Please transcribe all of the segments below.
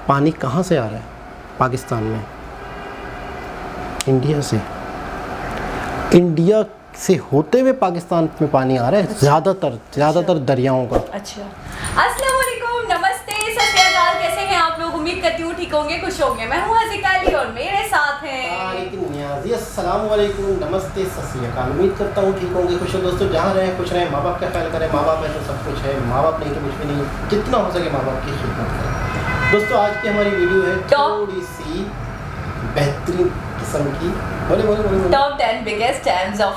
पानी कहाँ से आ रहा है पाकिस्तान में? इंडिया से। इंडिया से होते हुए पाकिस्तान में पानी आ रहा है। ज़्यादातर दरियाओं का। अच्छा, अस्सलाम वालेकुम, नमस्ते, सत श्री अकाल। कैसे हैं आप लोग? उम्मीद करती हूँ ठीक होंगे, खुश होंगे। मैं हूँ हसीका अली और मेरे साथ हैं नियाज़ी। अस्सलाम वालेकुम, नमस्ते, सत श्री अकाल। उम्मीद करता हूँ ठीक होंगे, खुश हो। दोस्तों जहाँ रहें खुश रहें, माँ बाप का ख्याल करें। माँ बाप है तो सब कुछ है, माँ बाप नहीं तो कुछ भी नहीं। जितना हो सके माँ बाप की खिदमत करें। दोस्तों आज की हमारी वीडियो है थोड़ी सी बेहतरीन किस्म की। बोले top 10 biggest dams of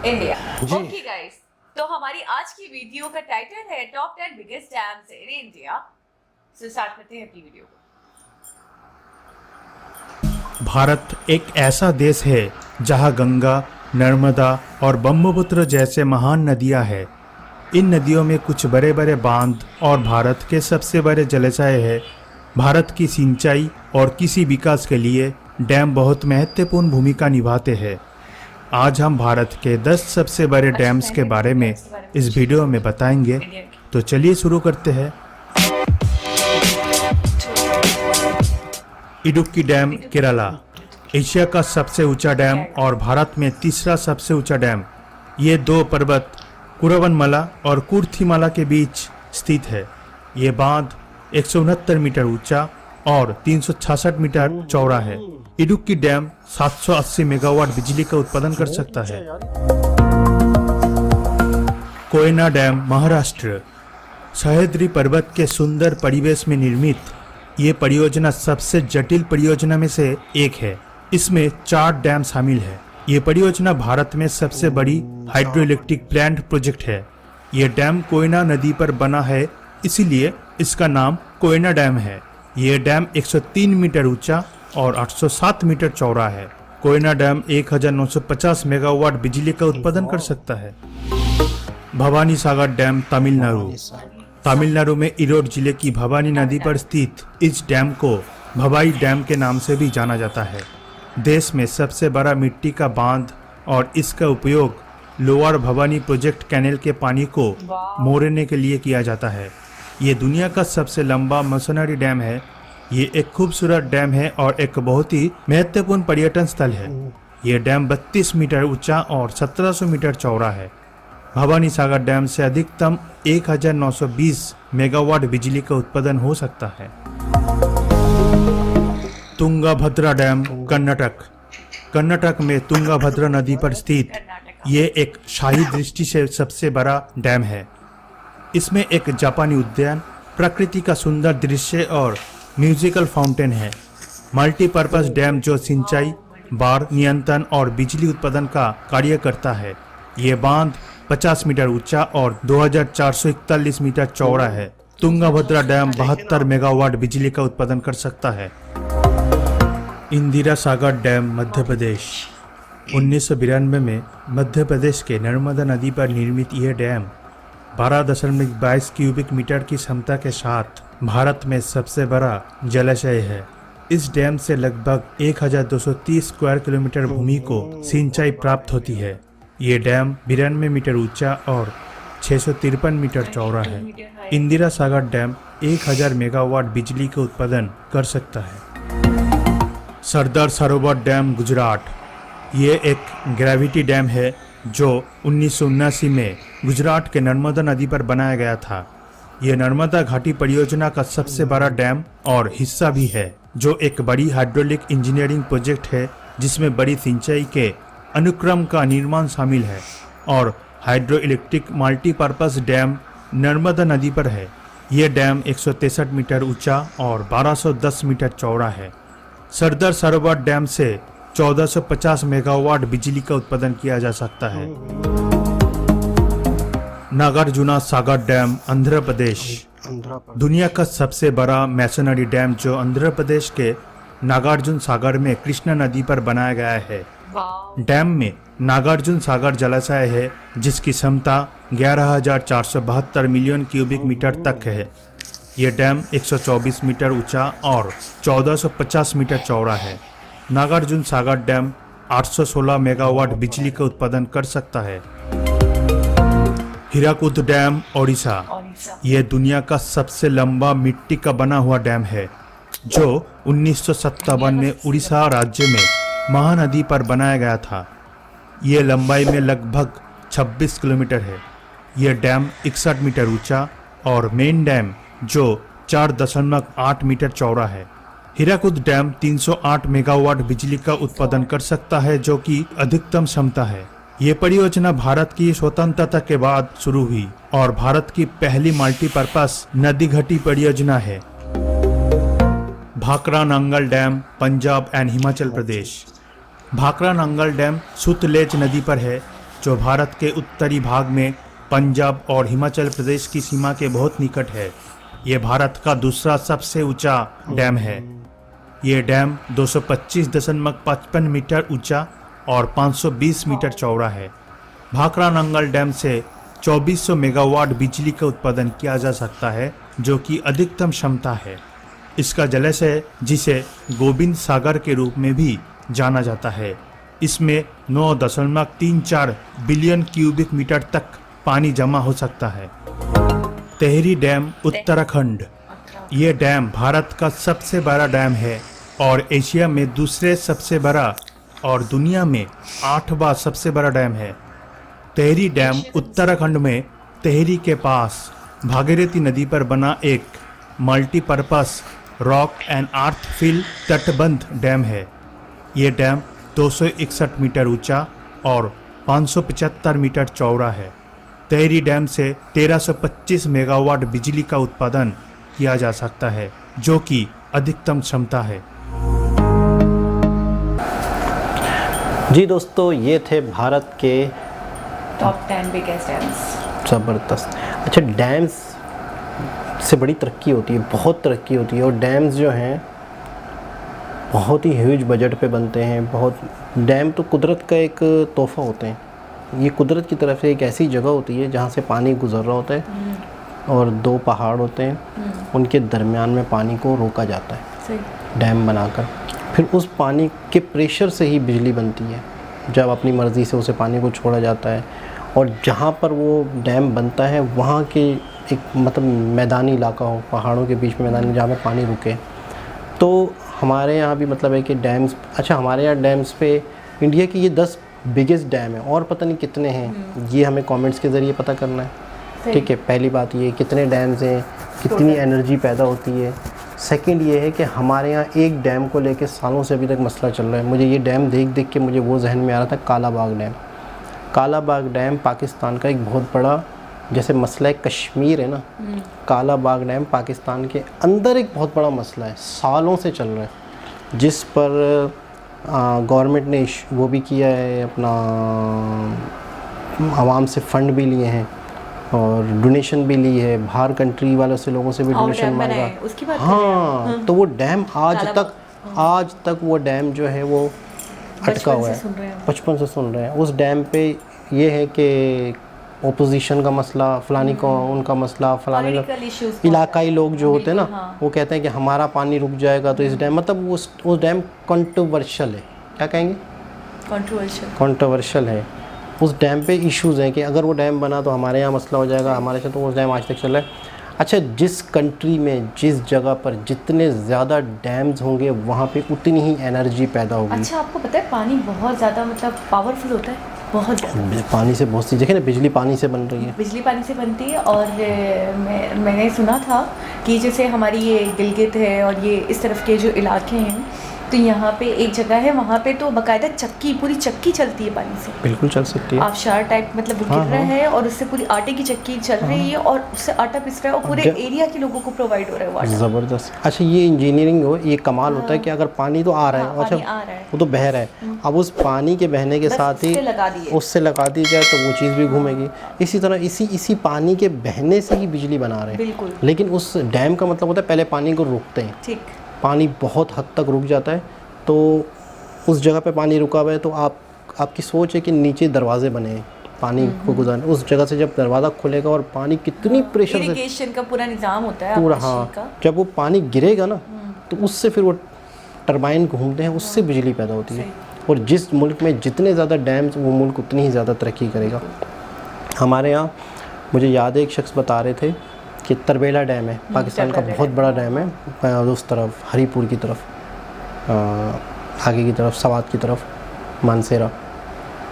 India. जी। ओके गाइस, तो हमारी आज की वीडियो का टाइटल है top 10 biggest dams in India. So start करते हैं अपनी वीडियो को। भारत एक ऐसा देश है जहां गंगा, नर्मदा और ब्रह्मपुत्र जैसे महान नदियां हैं। इन नदियों में कुछ बड़े बड़े बांध और भारत के सबसे बड़े जलाशय हैं। भारत की सिंचाई और कृषि विकास के लिए डैम बहुत महत्वपूर्ण भूमिका निभाते हैं। आज हम भारत के 10 सबसे बड़े डैम्स के बारे में इस वीडियो में बताएंगे। तो चलिए शुरू करते हैं। इडुक्की डैम केरला, एशिया का सबसे ऊंचा डैम और भारत में तीसरा सबसे ऊंचा डैम। ये दो पर्वत कुरवनमला और कुर्थिमाला के बीच स्थित है। ये बांध 169 मीटर ऊंचा और 366 मीटर चौड़ा है। इडुक्की डैम 780 मेगावाट बिजली का उत्पादन कर सकता है। कोयना डैम, महाराष्ट्र, सह्याद्री पर्वत के सुंदर परिवेश में निर्मित ये परियोजना सबसे जटिल परियोजना में से एक है। इसमें 4 डैम शामिल है। ये परियोजना भारत में सबसे बड़ी हाइड्रो इलेक्ट्रिक प्लांट प्रोजेक्ट है। ये डैम कोयना नदी पर बना है, इसीलिए इसका नाम कोयना डैम है। ये डैम 103 मीटर ऊंचा और 807 मीटर चौड़ा है। कोयना डैम 1950 मेगावाट बिजली का उत्पादन कर सकता है। भवानी सागर डैम, तमिलनाडु, तमिलनाडु में इरोड जिले की भवानी नदी पर स्थित इस डैम को भवाई डैम के नाम से भी जाना जाता है। देश में सबसे बड़ा मिट्टी का बांध और इसका उपयोग लोअर भवानी प्रोजेक्ट कैनेल के पानी को मोड़ने के लिए किया जाता है। ये दुनिया का सबसे लंबा मशीनरी डैम है। ये एक खूबसूरत डैम है और एक बहुत ही महत्वपूर्ण पर्यटन स्थल है। ये डैम 32 मीटर ऊंचा और 1700 मीटर चौड़ा है। भवानी सागर डैम से अधिकतम 1920 मेगावाट बिजली का उत्पादन हो सकता है। तुंगाभद्रा डैम, कर्नाटक में तुंगाभद्रा नदी पर स्थित ये एक शाही दृष्टि से सबसे बड़ा डैम है। इसमें एक जापानी उद्यान, प्रकृति का सुंदर दृश्य और म्यूजिकल फाउंटेन है। मल्टीपर्पज डैम जो सिंचाई, बाढ़ नियंत्रण और बिजली उत्पादन का कार्य करता है। ये बांध 50 मीटर ऊंचा और 2441 मीटर चौड़ा है। तुंगाभद्रा डैम 72 मेगावाट बिजली का उत्पादन कर सकता है। इंदिरा सागर डैम, मध्य प्रदेश, 1992 में मध्य प्रदेश के नर्मदा नदी पर निर्मित यह डैम 12.22 क्यूबिक मीटर की क्षमता के साथ भारत में सबसे बड़ा जलाशय है। इस डैम से लगभग 1230 स्क्वायर किलोमीटर भूमि को सिंचाई प्राप्त होती है। ये डैम 92 मीटर ऊंचा और 653 मीटर चौड़ा है। इंदिरा सागर डैम 1000 मेगावाट बिजली का उत्पादन कर सकता है। सरदार सरोवर डैम, गुजरात, ये एक ग्रेविटी डैम है जो 1979 में गुजरात के नर्मदा नदी पर बनाया गया था। यह नर्मदा घाटी परियोजना का सबसे बड़ा डैम और हिस्सा भी है, जो एक बड़ी हाइड्रोलिक इंजीनियरिंग प्रोजेक्ट है जिसमें बड़ी सिंचाई के अनुक्रम का निर्माण शामिल है और hydro electric multipurpose dam Narmada नदी पर है। यह डैम 163 मीटर ऊंचा और 1210 मीटर चौड़ा है। सरदार सरोवर डैम से 1450 मेगावाट बिजली का उत्पादन किया जा सकता है। नागार्जुना सागर डैम, आंध्र प्रदेश, दुनिया का सबसे बड़ा मैसनरी डैम जो आंध्र प्रदेश के नागार्जुन सागर में कृष्णा नदी पर बनाया गया है। डैम में नागार्जुन सागर जलाशय है जिसकी क्षमता 11,472 मिलियन क्यूबिक मीटर तक है। यह डैम 124 मीटर ऊंचा और 1450 मीटर चौड़ा है। नागार्जुन सागर डैम 816 मेगावाट बिजली का उत्पादन कर सकता है। हीराकुद डैम, ओडिशा, यह दुनिया का सबसे लंबा मिट्टी का बना हुआ डैम है जो 1957 में उड़ीसा राज्य में महानदी पर बनाया गया था। ये लंबाई में लगभग 26 किलोमीटर है। यह डैम 61 मीटर ऊंचा और मेन डैम जो 4.8 मीटर चौड़ा है। हीराकुद डैम 308 मेगावाट बिजली का उत्पादन कर सकता है, जो कि अधिकतम क्षमता है। ये परियोजना भारत की स्वतंत्रता के बाद शुरू हुई और भारत की पहली मल्टीपर्पस नदी घटी परियोजना है। Bhakra Nangal dam, Punjab and Himachal Pradesh. Bhakra Nangal dam Sutlej नदी पर है, जो भारत के उत्तरी भाग में पंजाब और हिमाचल प्रदेश की सीमा के बहुत निकट है। ये भारत का दूसरा सबसे ऊंचा डैम है। ये डैम 225.55 मीटर ऊंचा और 520 मीटर चौड़ा है। भाखरा नांगल डैम से 2400 मेगावाट बिजली का उत्पादन किया जा सकता है, जो कि अधिकतम क्षमता है। इसका जलाशय, जिसे गोविंद सागर के रूप में भी जाना जाता है, इसमें 9.34 बिलियन क्यूबिक मीटर तक पानी जमा हो सकता है। टेहरी डैम, उत्तराखंड। ये डैम भारत का सबसे बड़ा डैम है और एशिया में दूसरे सबसे बड़ा और दुनिया में 8वां सबसे बड़ा डैम है। टेहरी डैम उत्तराखंड में टेहरी के पास भागीरथी नदी पर बना एक multipurpose rock and earth fill तटबंध डैम है। ये डैम 261 मीटर ऊंचा और 575 मीटर चौड़ा है। टेहरी डैम से 1325 मेगावाट बिजली का उत्पादन किया जा सकता है, जो कि अधिकतम क्षमता है। जी दोस्तों, ये थे भारत के टॉप 10 बिगेस्ट डैम्स। ज़बरदस्त। अच्छा, डैम्स से बड़ी तरक्की होती है, बहुत तरक्की होती है। और डैम्स जो हैं बहुत ही ह्यूज बजट पे बनते हैं। बहुत डैम तो कुदरत का एक तोहफ़ा होते हैं। ये कुदरत की तरफ से एक ऐसी जगह होती है जहाँ से पानी गुजर रहा होता है और दो पहाड़ होते हैं, उनके दरमियान में पानी को रोका जाता है डैम बनाकर। फिर उस पानी के प्रेशर से ही बिजली बनती है, जब अपनी मर्ज़ी से उसे पानी को छोड़ा जाता है। और जहाँ पर वो डैम बनता है वहाँ के एक मतलब मैदानी इलाका हो, पहाड़ों के बीच में मैदानी, जहाँ पे पानी रुके। तो हमारे यहाँ भी मतलब है कि डैम्स, अच्छा हमारे यहाँ डैम्स पे इंडिया की ये 10 बिगेस्ट डैम है और पता नहीं कितने हैं, ये हमें कमेंट्स के ज़रिए पता करना है। ठीक है, पहली बात ये कितने डैम्स हैं, कितनी एनर्जी पैदा होती है। सेकंड ये है कि हमारे यहाँ एक डैम को लेके सालों से अभी तक मसला चल रहा है। मुझे ये डैम देख देख के मुझे वो जहन में आ रहा था, कालाबाग डैम। कालाबाग डैम पाकिस्तान का एक बहुत बड़ा, जैसे मसला कश्मीर है ना, कालाबाग डैम पाकिस्तान के अंदर एक बहुत बड़ा मसला है, सालों से चल रहा है, जिस पर गवर्नमेंट ने वो भी किया है, अपना आवाम से फ़ंड भी लिए हैं और डोनेशन भी ली है, बाहर कंट्री वालों से, लोगों से भी डोनेशन मांगा। हाँ, तो वो डैम आज तक वो डैम जो है वो अटका हुआ है, बचपन से सुन रहे हैं। उस डैम पे ये है कि ओपोजिशन का मसला, फलानी को उनका मसला, फलाने इलाकाई लोग जो होते हैं ना, वो कहते हैं कि हमारा पानी रुक जाएगा तो इस डैम, मतलब उस डैम कंट्रोवर्शियल है। क्या कहेंगे? कंट्रोवर्शियल है। उस डैम पे इश्यूज़ हैं कि अगर वो डैम बना तो हमारे यहाँ मसला हो जाएगा, हमारे साथ। तो वो डैम आज तक चल रहा है। अच्छा, जिस कंट्री में, जिस जगह पर जितने ज़्यादा डैम्स होंगे वहाँ पे उतनी ही एनर्जी पैदा होगी। अच्छा, आपको पता है पानी बहुत ज़्यादा मतलब पावरफुल होता है, बहुत ज़्यादा। पानी से बहुत सी, देखें ना, बिजली पानी से बन रही है, बिजली पानी से बनती है। और मैंने सुना था कि जैसे हमारी ये गिलगित है और ये इस तरफ के जो इलाके हैं, तो यहाँ पे एक जगह है, वहाँ पे तो बाकायदा चक्की, पूरी चक्की चलती है पानी से। बिल्कुल चल सकती है। आबशार टाइप मतलब गिर रहा है और उससे पूरी आटे की चक्की चल रही है और उससे आटा पिस रहा है और पूरे एरिया के लोगों को प्रोवाइड हो रहा है वाटर। ज़बरदस्त। अच्छा, ये इंजीनियरिंग हो, ये कमाल होता है कि अगर पानी तो आ रहा है, अच्छा वो तो बह रहा है, अब उस पानी के बहने के साथ ही उससे लगा दी जाए तो वो चीज़ भी घूमेगी। इसी तरह इसी पानी के बहने से ही बिजली बना रहे हैं। लेकिन उस डैम का मतलब होता है पहले पानी को रोकते हैं, ठीक, पानी बहुत हद तक रुक जाता है, तो उस जगह पे पानी रुका हुआ है तो आपकी सोच है कि नीचे दरवाजे बने हैं पानी को गुजारने। उस जगह से जब दरवाज़ा खुलेगा और पानी कितनी प्रेशर से, इरिगेशन का पूरा निज़ाम होता है पूरा, हाँ, जब वो पानी गिरेगा ना तो उससे फिर वो टरबाइन घूमते हैं, उससे बिजली पैदा होती है। और जिस मुल्क में जितने ज़्यादा डैम्स, वो मुल्क उतनी ही ज़्यादा तरक्की करेगा। हमारे यहाँ मुझे याद है एक शख्स बता रहे थे कि तरबेला डैम है, पाकिस्तान का बहुत बड़ा डैम है, उस तरफ हरीपुर की तरफ, आगे की तरफ सवात की तरफ, मानसेरा।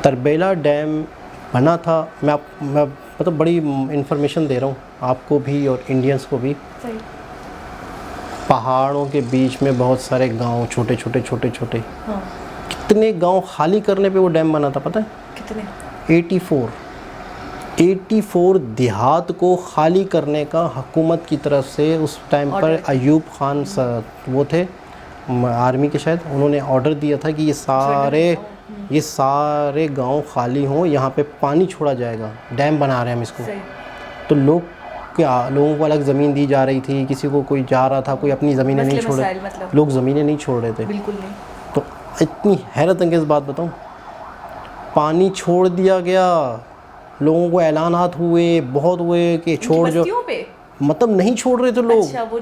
तरबेला डैम बना था, मैं मतलब बड़ी इंफॉर्मेशन दे रहा हूँ आपको भी और इंडियंस को भी। सही। पहाड़ों के बीच में बहुत सारे गांव, छोटे छोटे छोटे छोटे, हाँ। कितने गांव खाली करने पे वो डैम बना था पता है? कितने? 84 देहात को खाली करने का हुकूमत की तरफ से उस टाइम पर अयूब खान वो थे आर्मी के, शायद उन्होंने ऑर्डर दिया था कि ये सारे गांव खाली हों, यहाँ पे पानी छोड़ा जाएगा, डैम बना रहे हैं हम इसको। तो लोगों को अलग ज़मीन दी जा रही थी, किसी को कोई जा रहा था, कोई अपनी ज़मीनें नहीं छोड़ रहे, मतलब। लोग ज़मीनें नहीं छोड़ रहे थे, बिल्कुल नहीं। तो इतनी हैरत अंगेज़ बात बताऊं, पानी छोड़ दिया गया, लोगों को ऐलानात हुए, बहुत हुए कि छोड़ जो, मतलब नहीं छोड़ रहे थे लोग। अच्छा, वो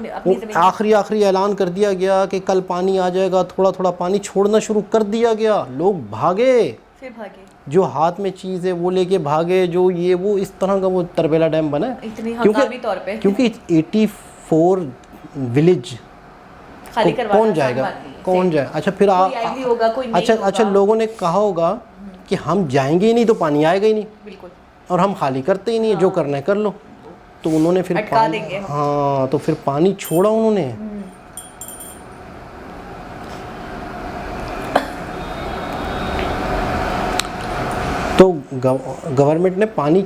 आखिरी ऐलान कर दिया गया कि कल पानी आ जाएगा, थोड़ा थोड़ा पानी छोड़ना शुरू कर दिया गया, लोग भागे, फिर भागे, जो हाथ में चीज़ है वो लेके भागे, जो ये वो इस तरह का वो तरबेला डैम बना है। क्योंकि 84 विलेज कौन जाएगा, कौन जाए? अच्छा फिर अच्छा लोगों ने कहा होगा कि हम जाएंगे ही नहीं तो पानी आएगा ही नहीं, बिल्कुल, और हम खाली करते ही नहीं है, जो करना है कर लो। तो उन्होंने फिर हाँ, तो फिर पानी छोड़ा उन्होंने। तो गवर्नमेंट ने पानी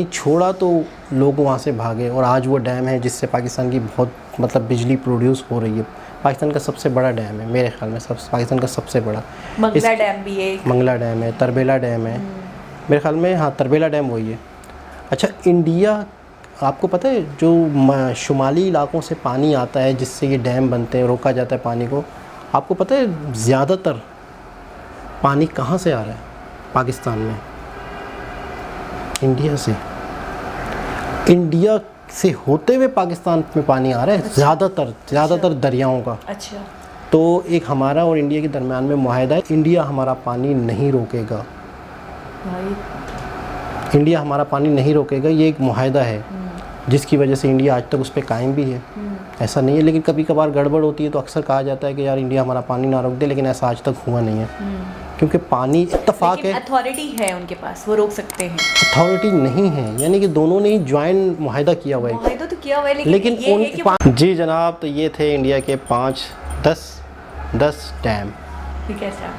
छोड़ा तो लोग वहाँ से भागे, और आज वो डैम है जिससे पाकिस्तान की बहुत मतलब बिजली प्रोड्यूस हो रही है। पाकिस्तान का सबसे बड़ा डैम है मेरे ख्याल में, पाकिस्तान का सबसे बड़ा। मंगला डैम भी है, मंगला डैम है, तरबेला डैम है मेरे ख्याल में, हाँ तरबेला डैम वही है। अच्छा, इंडिया, आपको पता है जो शुमाली इलाकों से पानी आता है जिससे ये डैम बनते हैं, रोका जाता है पानी को, आपको पता है ज़्यादातर पानी कहाँ से आ रहा है पाकिस्तान में? इंडिया से होते हुए पाकिस्तान में पानी आ रहा है। अच्छा। ज़्यादातर दरियाओं का। अच्छा। तो एक हमारा और इंडिया के दरमियान में मुआहदा है, इंडिया हमारा पानी नहीं रोकेगा, इंडिया हमारा पानी नहीं रोकेगा, ये एक मुआहदा है जिसकी वजह से इंडिया आज तक उस पर कायम भी है। ऐसा नहीं है, लेकिन कभी कभार गड़बड़ होती है तो अक्सर कहा जाता है कि यार इंडिया हमारा पानी ना रोक दे, लेकिन ऐसा आज तक हुआ नहीं है, क्योंकि पानी इत्तफाक है, अथॉरिटी है उनके पास, वो रोक सकते हैं। अथॉरिटी नहीं है, यानी कि दोनों ने ही ज्वाइंट मुआहदा किया हुआ है। मुआहदा तो किया हुआ है, लेकिन जी जनाब, तो ये थे इंडिया के 5-10 डैम। ठीक है सर।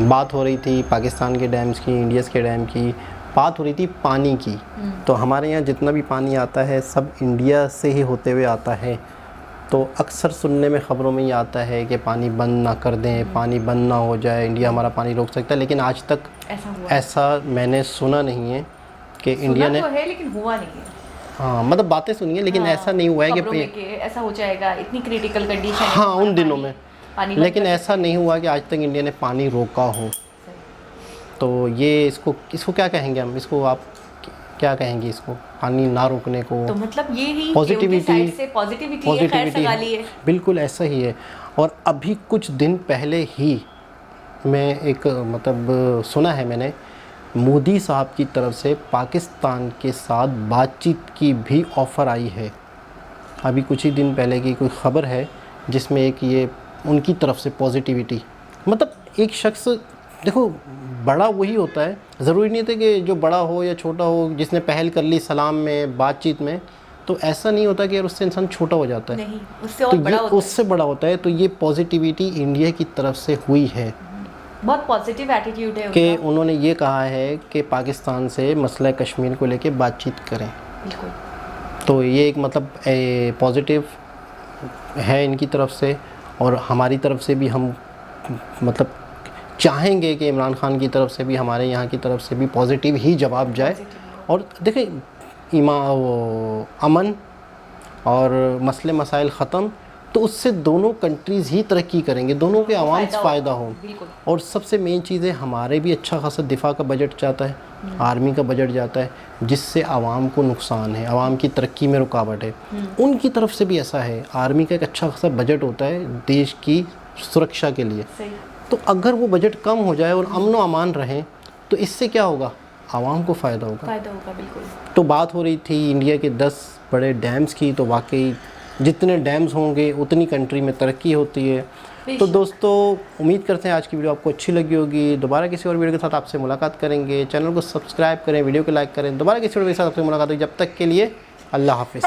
बात हो रही थी पाकिस्तान के डैम्स की, इंडिया के डैम की, बात हो रही थी पानी की। तो हमारे यहाँ जितना भी पानी आता है सब इंडिया से ही होते हुए आता है। तो अक्सर सुनने में, ख़बरों में ये आता है कि पानी बंद ना कर दें, पानी बंद ना हो जाए, इंडिया हमारा पानी रोक सकता है, लेकिन आज तक ऐसा मैंने सुना नहीं है कि इंडिया ने, तो है लेकिन हुआ नहीं है। हाँ, मतलब बातें सुनी है, लेकिन ऐसा नहीं हुआ है कि ऐसा हो जाएगा, इतनी क्रिटिकल कंडीशन है, हाँ उन दिनों में, लेकिन ऐसा नहीं हुआ कि आज तक इंडिया ने पानी रोका हो। तो ये इसको क्या कहेंगे हम, इसको आप क्या कहेंगे, इसको पानी ना रोकने को? तो मतलब ये ही पॉजिटिविटी है, बिल्कुल ऐसा ही है। और अभी कुछ दिन पहले ही मैं एक मतलब सुना है मैंने, मोदी साहब की तरफ से पाकिस्तान के साथ बातचीत की भी ऑफ़र आई है। अभी कुछ ही दिन पहले की कोई ख़बर है जिसमें एक ये उनकी तरफ से पॉजिटिविटी, मतलब एक शख्स, देखो बड़ा वही होता है, ज़रूरी नहीं था कि जो बड़ा हो या छोटा हो, जिसने पहल कर ली सलाम में, बातचीत में, तो ऐसा नहीं होता कि यार उससे इंसान छोटा हो जाता है, नहीं, उससे और बड़ा होता है। उससे बड़ा होता है। तो ये पॉजिटिविटी इंडिया की तरफ से हुई है, बहुत पॉजिटिव एटीट्यूड है कि उन्होंने ये कहा है कि पाकिस्तान से मसला कश्मीर को लेके बातचीत करें। बिल्कुल। तो ये एक मतलब पॉजिटिव है इनकी तरफ से, और हमारी तरफ से भी हम मतलब चाहेंगे कि इमरान खान की तरफ से भी, हमारे यहाँ की तरफ से भी पॉजिटिव ही जवाब जाए। और देखें, अमन और मसले मसाइल ख़त्म, तो उससे दोनों कंट्रीज़ ही तरक्की करेंगे, दोनों के आवाम से फ़ायदा हो। और सबसे मेन चीज़ है, हमारे भी अच्छा खासा दिफा का बजट जाता है, आर्मी का बजट जाता है, जिससे आवाम को नुकसान है, आवाम की तरक्की में रुकावट है। उनकी तरफ से भी ऐसा है, आर्मी का एक अच्छा खासा बजट होता है देश की सुरक्षा के लिए। तो अगर वो बजट कम हो जाए और अमन व अमान रहें, तो इससे क्या होगा, आवाम को फ़ायदा होगा। फ़ायदा होगा बिल्कुल। तो बात हो रही थी इंडिया के 10 बड़े डैम्स की, तो वाकई जितने डैम्स होंगे उतनी कंट्री में तरक्की होती है। तो दोस्तों उम्मीद करते हैं आज की वीडियो आपको अच्छी लगी होगी। दोबारा किसी और वीडियो के साथ आपसे मुलाकात करेंगे। चैनल को सब्सक्राइब करें, वीडियो को लाइक करें। दोबारा किसी और वीडियो के साथ आपसे मुलाकात होगी। जब तक के लिए अल्लाह हाफिज़।